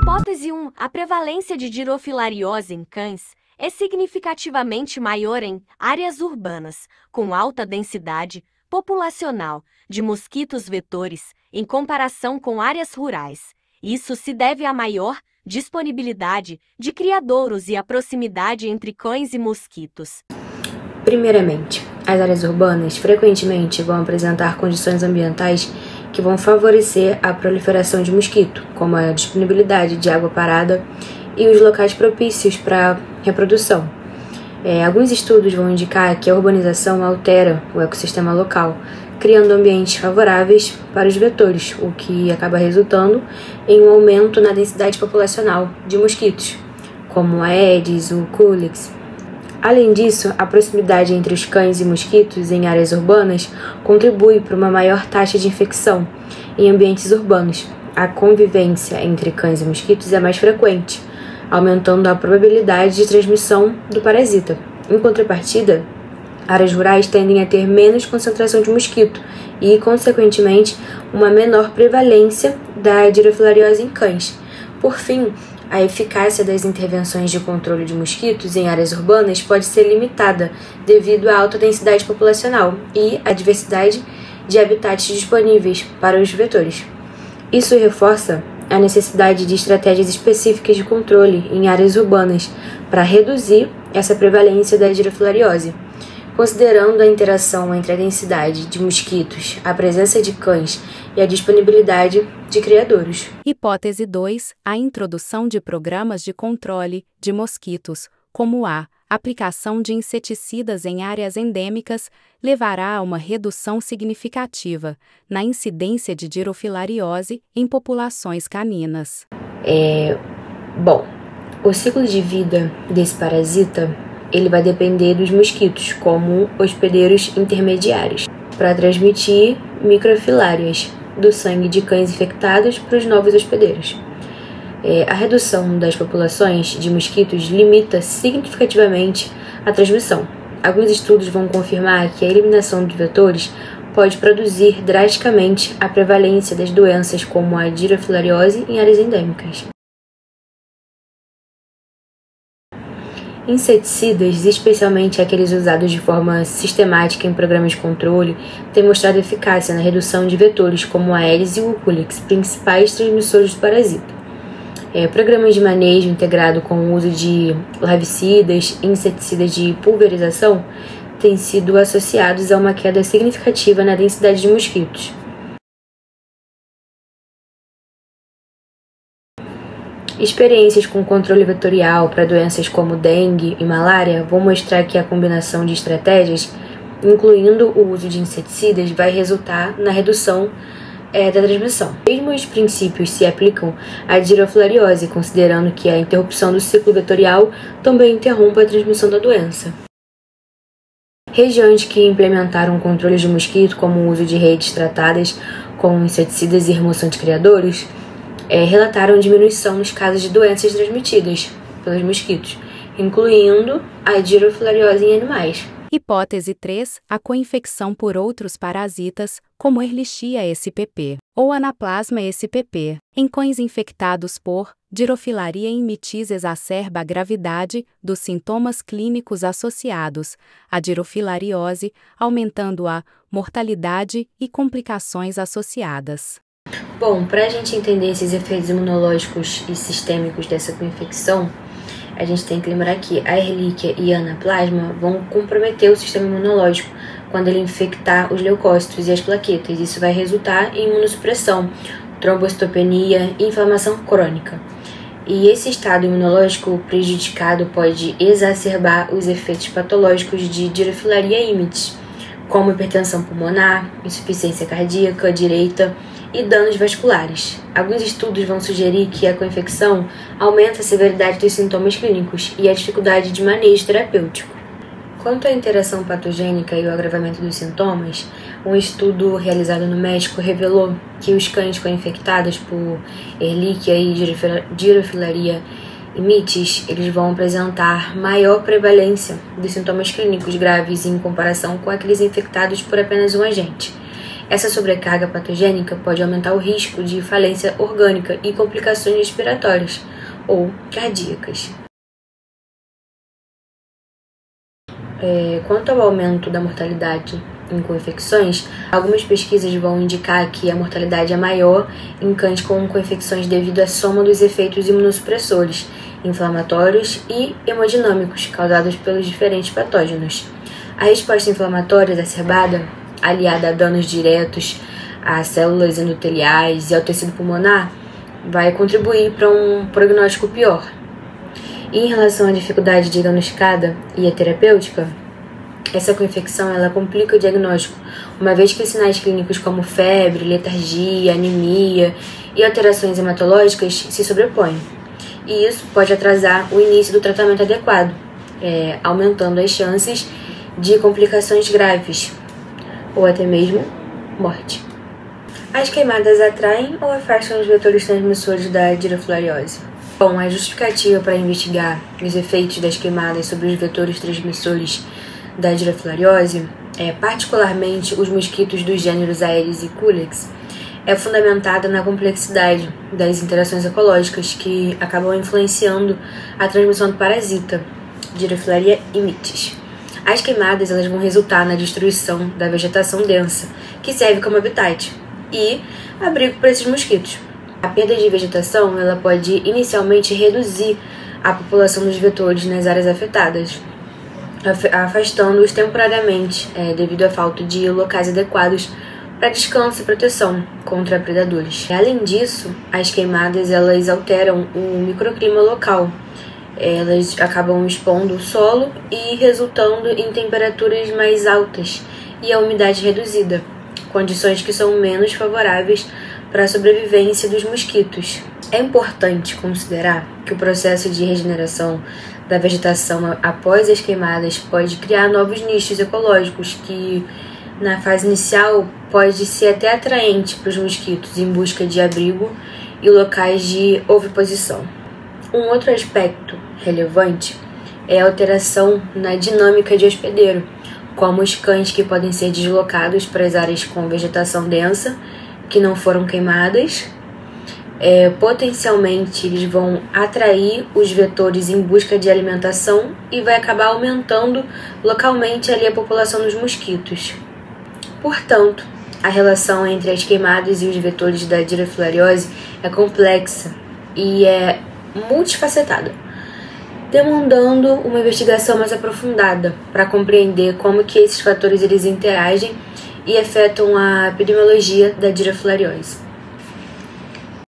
Hipótese 1. A prevalência de dirofilariose em cães é significativamente maior em áreas urbanas, com alta densidade populacional de mosquitos vetores, em comparação com áreas rurais. Isso se deve à maior disponibilidade de criadouros e à proximidade entre cães e mosquitos. Primeiramente, as áreas urbanas frequentemente vão apresentar condições ambientais que vão favorecer a proliferação de mosquito, como a disponibilidade de água parada e os locais propícios para reprodução. Alguns estudos vão indicar que a urbanização altera o ecossistema local, criando ambientes favoráveis para os vetores, o que acaba resultando em um aumento na densidade populacional de mosquitos, como a Aedes, o Culex. Além disso, a proximidade entre os cães e mosquitos em áreas urbanas contribui para uma maior taxa de infecção em ambientes urbanos. A convivência entre cães e mosquitos é mais frequente, aumentando a probabilidade de transmissão do parasita. Em contrapartida, áreas rurais tendem a ter menos concentração de mosquito e, consequentemente, uma menor prevalência da dirofilariose em cães. Por fim, a eficácia das intervenções de controle de mosquitos em áreas urbanas pode ser limitada devido à alta densidade populacional e à diversidade de habitats disponíveis para os vetores. Isso reforça a necessidade de estratégias específicas de controle em áreas urbanas para reduzir essa prevalência da dirofilariose. Considerando a interação entre a densidade de mosquitos, a presença de cães e a disponibilidade de criadouros. Hipótese 2. A introdução de programas de controle de mosquitos, como a aplicação de inseticidas em áreas endêmicas, levará a uma redução significativa na incidência de dirofilariose em populações caninas. O ciclo de vida desse parasita ele vai depender dos mosquitos, como hospedeiros intermediários, para transmitir microfilárias do sangue de cães infectados para os novos hospedeiros. A redução das populações de mosquitos limita significativamente a transmissão. Alguns estudos vão confirmar que a eliminação de vetores pode produzir drasticamente a prevalência das doenças como a dirofilariose em áreas endêmicas. Inseticidas, especialmente aqueles usados de forma sistemática em programas de controle, têm mostrado eficácia na redução de vetores como a Aedes e o Culex, principais transmissores do parasita. Programas de manejo integrado com o uso de larvicidas e inseticidas de pulverização têm sido associados a uma queda significativa na densidade de mosquitos. Experiências com controle vetorial para doenças como dengue e malária vão mostrar que a combinação de estratégias, incluindo o uso de inseticidas, vai resultar na redução da transmissão. Mesmo os princípios se aplicam à dirofilariose, considerando que a interrupção do ciclo vetorial também interrompe a transmissão da doença. Regiões que implementaram controles de mosquito, como o uso de redes tratadas com inseticidas e remoção de criadouros, relataram diminuição nos casos de doenças transmitidas pelos mosquitos, incluindo a dirofilariose em animais. Hipótese 3. A coinfecção por outros parasitas, como Ehrlichia spp. Ou Anaplasma spp. Em cães infectados por dirofilaria imitis exacerba a gravidade dos sintomas clínicos associados à dirofilariose, aumentando a mortalidade e complicações associadas. Para a gente entender esses efeitos imunológicos e sistêmicos dessa coinfecção, a gente tem que lembrar que a Ehrlichia e a Anaplasma vão comprometer o sistema imunológico quando ele infectar os leucócitos e as plaquetas. Isso vai resultar em imunossupressão, trombocitopenia e inflamação crônica. E esse estado imunológico prejudicado pode exacerbar os efeitos patológicos de dirofilaria imitis, como hipertensão pulmonar, insuficiência cardíaca direita e danos vasculares. Alguns estudos vão sugerir que a coinfecção aumenta a severidade dos sintomas clínicos e a dificuldade de manejo terapêutico. Quanto à interação patogênica e o agravamento dos sintomas, um estudo realizado no México revelou que os cães coinfectados por Ehrlichia e dirofilaria imitis, eles vão apresentar maior prevalência dos sintomas clínicos graves em comparação com aqueles infectados por apenas um agente. Essa sobrecarga patogênica pode aumentar o risco de falência orgânica e complicações respiratórias ou cardíacas. Quanto ao aumento da mortalidade em co-infecções, algumas pesquisas vão indicar que a mortalidade é maior em cães com co-infecções devido à soma dos efeitos imunossupressores, inflamatórios e hemodinâmicos causados pelos diferentes patógenos. A resposta inflamatória exacerbada, aliada a danos diretos às células endoteliais e ao tecido pulmonar, vai contribuir para um prognóstico pior. E em relação à dificuldade diagnosticada e a terapêutica, essa co-infecção ela complica o diagnóstico, uma vez que os sinais clínicos como febre, letargia, anemia e alterações hematológicas se sobrepõem. E isso pode atrasar o início do tratamento adequado, aumentando as chances de complicações graves ou até mesmo morte. As queimadas atraem ou afastam os vetores transmissores da girofilariose? Bom, a justificativa para investigar os efeitos das queimadas sobre os vetores transmissores da girofilariose, particularmente os mosquitos dos gêneros Aedes e Culex, é fundamentada na complexidade das interações ecológicas que acabam influenciando a transmissão do parasita, Girofilaria imitis. As queimadas elas vão resultar na destruição da vegetação densa, que serve como habitat e abrigo para esses mosquitos. A perda de vegetação ela pode inicialmente reduzir a população dos vetores nas áreas afetadas, afastando-os temporariamente devido à falta de locais adequados para descanso e proteção contra predadores. Além disso, as queimadas elas alteram o microclima local. Elas acabam expondo o solo e resultando em temperaturas mais altas e a umidade reduzida, condições que são menos favoráveis para a sobrevivência dos mosquitos. É importante considerar que o processo de regeneração da vegetação após as queimadas pode criar novos nichos ecológicos que, na fase inicial, pode ser até atraente para os mosquitos em busca de abrigo e locais de oviposição. Um outro aspecto relevante é a alteração na dinâmica de hospedeiro, como os cães que podem ser deslocados para as áreas com vegetação densa, que não foram queimadas. Potencialmente eles vão atrair os vetores em busca de alimentação e vai acabar aumentando localmente ali a população dos mosquitos. Portanto, a relação entre as queimadas e os vetores da girofilariose é complexa e é multifacetada, demandando uma investigação mais aprofundada para compreender como que esses fatores eles interagem e afetam a epidemiologia da girofilariose.